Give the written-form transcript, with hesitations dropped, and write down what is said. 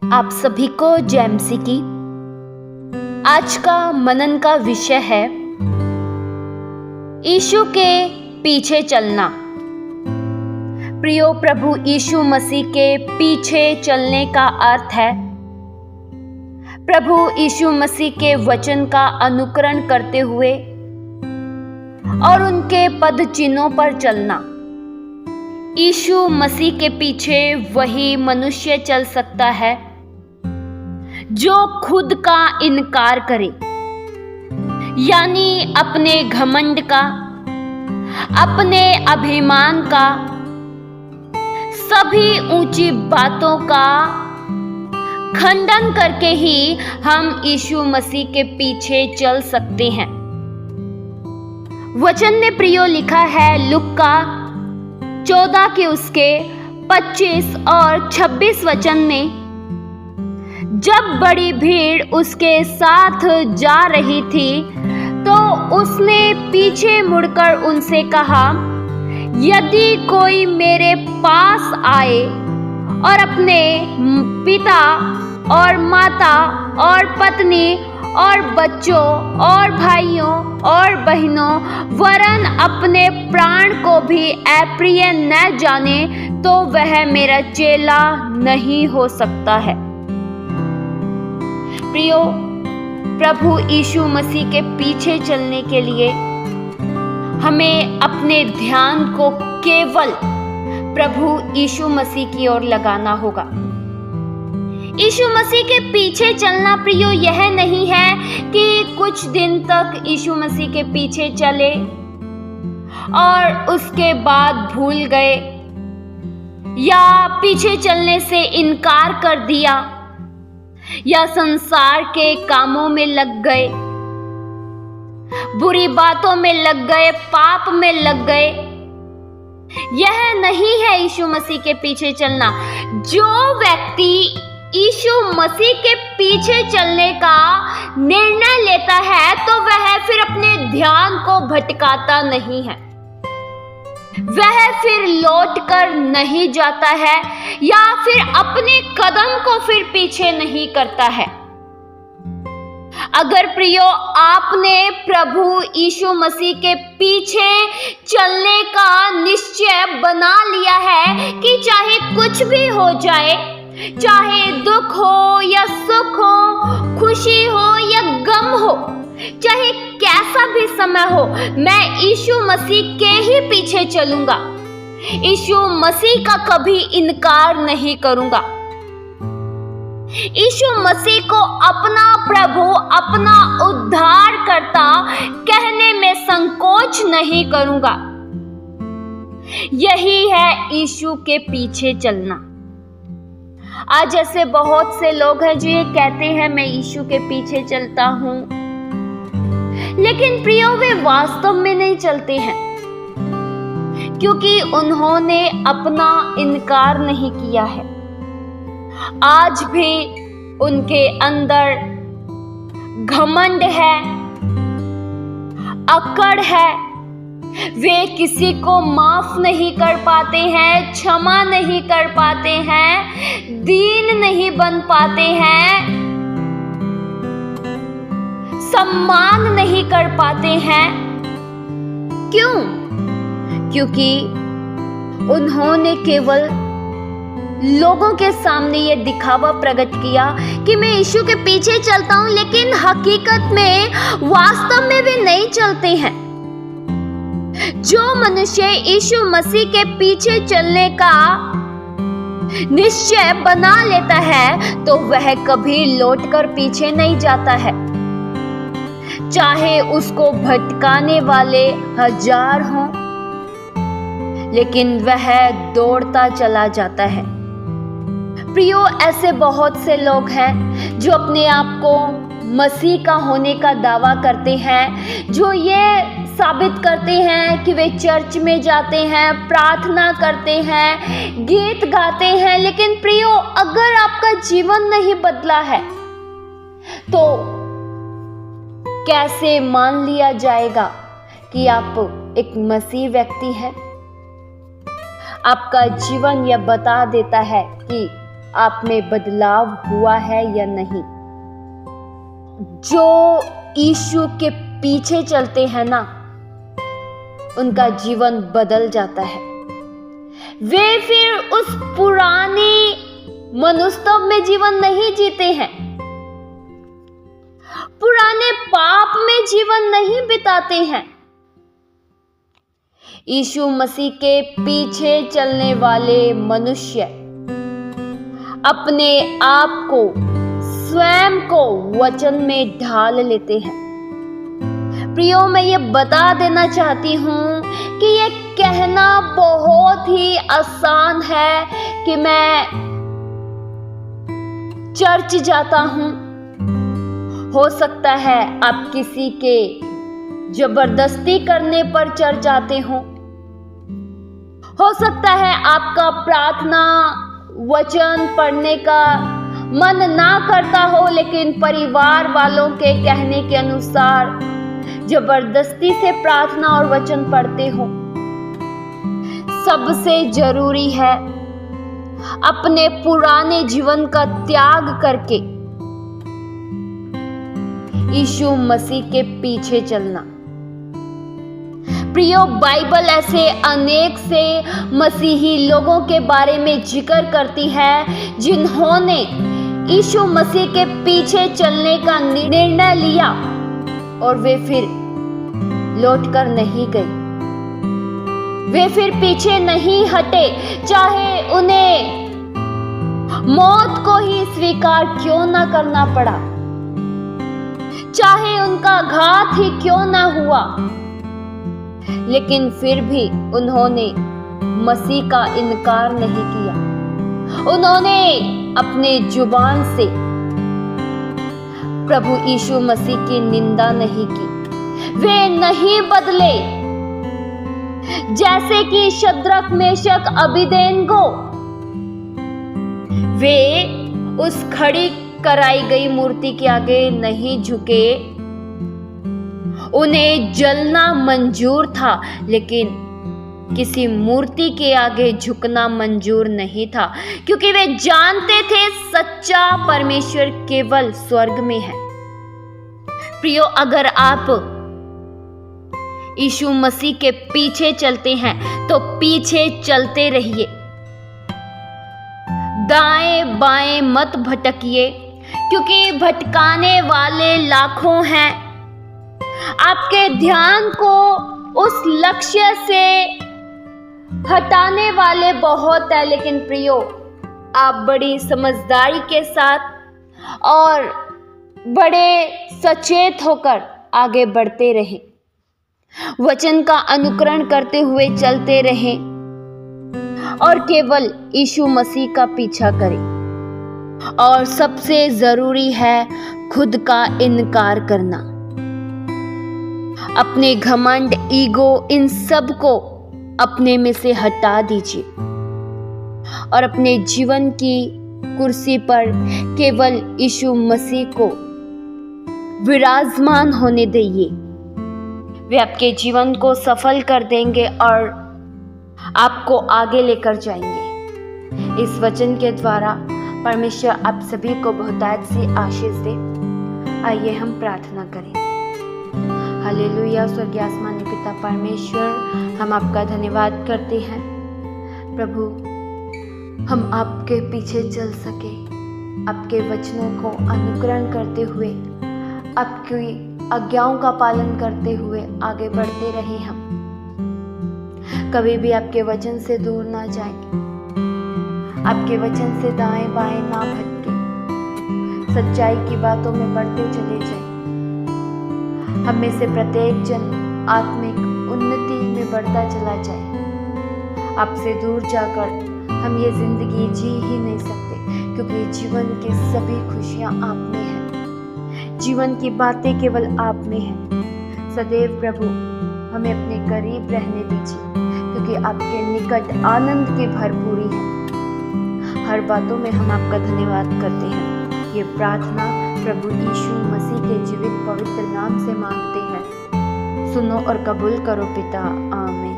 आप सभी को जय मसीह की। आज का मनन का विषय है यीशु के पीछे चलना। प्रियो, प्रभु यीशु मसीह के पीछे चलने का अर्थ है प्रभु यीशु मसीह के वचन का अनुकरण करते हुए और उनके पद चिन्हों पर चलना। यीशु मसीह के पीछे वही मनुष्य चल सकता है जो खुद का इनकार करे, यानी अपने घमंड का, अपने अभिमान का, सभी ऊंची बातों का खंडन करके ही हम यीशु मसीह के पीछे चल सकते हैं। वचन में प्रियो लिखा है लूका 14 के उसके 25 और 26 वचन में, जब बड़ी भीड़ उसके साथ जा रही थी तो उसने पीछे मुड़कर उनसे कहा, यदि कोई मेरे पास आए और अपने पिता और माता और पत्नी और बच्चों और भाइयों और बहनों वरन अपने प्राण को भी अप्रिय न जाने तो वह मेरा चेला नहीं हो सकता है। प्रियो, प्रभु यीशु मसीह के पीछे चलने के लिए हमें अपने ध्यान को केवल प्रभु यीशु मसीह की ओर लगाना होगा। यीशु मसीह के पीछे चलना प्रियो यह नहीं है कि कुछ दिन तक यीशु मसीह के पीछे चले और उसके बाद भूल गए या पीछे चलने से इनकार कर दिया या संसार के कामों में लग गए, बुरी बातों में लग गए, पाप में लग गए। यह नहीं है यीशु मसीह के पीछे चलना। जो व्यक्ति यीशु मसीह के पीछे चलने का निर्णय लेता है तो वह फिर अपने ध्यान को भटकाता नहीं है, वह फिर लौट कर नहीं जाता है या फिर अपने कदम को फिर पीछे नहीं करता है। अगर प्रियो आपने प्रभु यीशु मसीह के पीछे चलने का निश्चय बना लिया है कि चाहे कुछ भी हो जाए, चाहे दुख हो या सुख हो, खुशी हो या गम हो, चाहे कैसा भी समय हो, मैं यीशु मसीह के ही पीछे चलूंगा। यीशु मसीह का कभी इनकार नहीं करूंगा। यीशु मसीह को अपना प्रभु, अपना उद्धारकर्ता कहने में संकोच नहीं करूंगा। यही है यीशु के पीछे चलना। आज ऐसे बहुत से लोग हैं जो ये कहते हैं मैं यीशु के पीछे चलता हूं, लेकिन प्रियो वे वास्तव में नहीं चलते हैं, क्योंकि उन्होंने अपना इनकार नहीं किया है। आज भी उनके अंदर घमंड है, अकड़ है, वे किसी को माफ नहीं कर पाते हैं, क्षमा नहीं कर पाते हैं, दीन नहीं बन पाते हैं, सम्मान नहीं कर पाते हैं। क्यों? क्योंकि उन्होंने केवल लोगों के सामने ये दिखावा प्रकट किया कि मैं यीशु के पीछे चलता हूं, लेकिन हकीकत में वास्तव में वे नहीं चलते हैं। जो मनुष्य यीशु मसीह के पीछे चलने का निश्चय बना लेता है तो वह कभी लौटकर पीछे नहीं जाता है, चाहे उसको भटकाने वाले 1000 हों, लेकिन वह दौड़ता चला जाता है। प्रियो, ऐसे बहुत से लोग हैं जो अपने आप को मसीह का होने का दावा करते हैं, जो ये साबित करते हैं कि वे चर्च में जाते हैं, प्रार्थना करते हैं, गीत गाते हैं, लेकिन प्रियो अगर आपका जीवन नहीं बदला है तो कैसे मान लिया जाएगा कि आप एक मसीह व्यक्ति हैं? आपका जीवन यह बता देता है कि आप में बदलाव हुआ है या नहीं। जो यीशु के पीछे चलते हैं ना, उनका जीवन बदल जाता है। वे फिर उस पुराने मनुष्यत्व में जीवन नहीं जीते हैं, पुराने पाप में जीवन नहीं बिताते हैं। यीशु मसीह के पीछे चलने वाले मनुष्य अपने आप को, स्वयं को वचन में ढाल लेते हैं। प्रियो, मैं ये बता देना चाहती हूँ कि ये कहना बहुत ही आसान है कि मैं चर्च जाता हूँ। हो सकता है आप किसी के जबरदस्ती करने पर चर्च आते हो सकता है आपका प्रार्थना वचन पढ़ने का मन ना करता हो, लेकिन परिवार वालों के कहने के अनुसार जबरदस्ती से प्रार्थना और वचन पढ़ते हो। सबसे जरूरी है अपने पुराने जीवन का त्याग करके यीशु मसीह के पीछे चलना। प्रियो, बाइबल ऐसे अनेक से मसीही लोगों के बारे में जिक्र करती है जिन्होंने यीशु मसीह के पीछे चलने का निर्णय लिया और वे फिर लौटकर नहीं गए, वे फिर पीछे नहीं हटे, चाहे उन्हें मौत को ही स्वीकार क्यों ना करना पड़ा, चाहे उनका घात ही क्यों ना हुआ, लेकिन फिर भी उन्होंने मसीह का इनकार नहीं किया। उन्होंने अपने जुबान से प्रभु यीशु मसीह की निंदा नहीं की। वे नहीं बदले, जैसे कि शद्रक मेशक अबेदनगो, वे उस खड़ी कराई गई मूर्ति के आगे नहीं झुके। उन्हें जलना मंजूर था, लेकिन किसी मूर्ति के आगे झुकना मंजूर नहीं था, क्योंकि वे जानते थे सच्चा परमेश्वर केवल स्वर्ग में है। प्रियो, अगर आप यीशु मसीह के पीछे चलते हैं तो पीछे चलते रहिए, दाएं बाएं मत भटकिए, क्योंकि भटकाने वाले लाखों हैं। आपके ध्यान को उस लक्ष्य से हटाने वाले बहुत है, लेकिन प्रियो, आप बड़ी समझदारी के साथ और बड़े सचेत होकर आगे बढ़ते रहें, वचन का अनुकरण करते हुए चलते रहें और केवल यीशु मसीह का पीछा करें। और सबसे जरूरी है खुद का इनकार करना। अपने घमंड, ईगो, इन सब को अपने में से हटा दीजिए और अपने जीवन की कुर्सी पर केवल यीशु मसीह को विराजमान होने दीजिए। वे आपके जीवन को सफल कर देंगे और आपको आगे लेकर जाएंगे। इस वचन के द्वारा परमेश्वर आप सभी को बहुतायत सी आशीष दे। आइए हम प्रार्थना करें। हालेलुया। स्वर्गीय आसमानी पिता परमेश्वर, हम आपका धन्यवाद करते हैं प्रभु, हम आपके पीछे चल सके, आपके वचनों को अनुकरण करते हुए, आपकी आज्ञाओं का पालन करते हुए आगे बढ़ते रहे। हम कभी भी आपके वचन से दूर ना जाए, आपके वचन से दाएं बाएं ना भटके, सच्चाई की बातों में बढ़ते चले जाए। हम में से प्रत्येक जन आत्मिक उन्नति में बढ़ता चला जाए। आपसे दूर जाकर हम ये जिंदगी जी ही नहीं सकते, क्योंकि जीवन की सभी खुशियां आप में हैं, जीवन की बातें केवल आप में हैं। सदैव प्रभु हमें अपने करीब रहने दीजिए, क्योंकि आपके निकट आनंद की भरपूरी है। हर बातों में हम आपका धन्यवाद करते हैं। ये प्रार्थना प्रभु यीशु मसीह के जीवित पवित्र नाम से मांगते हैं। सुनो और कबूल करो पिता। आमीन।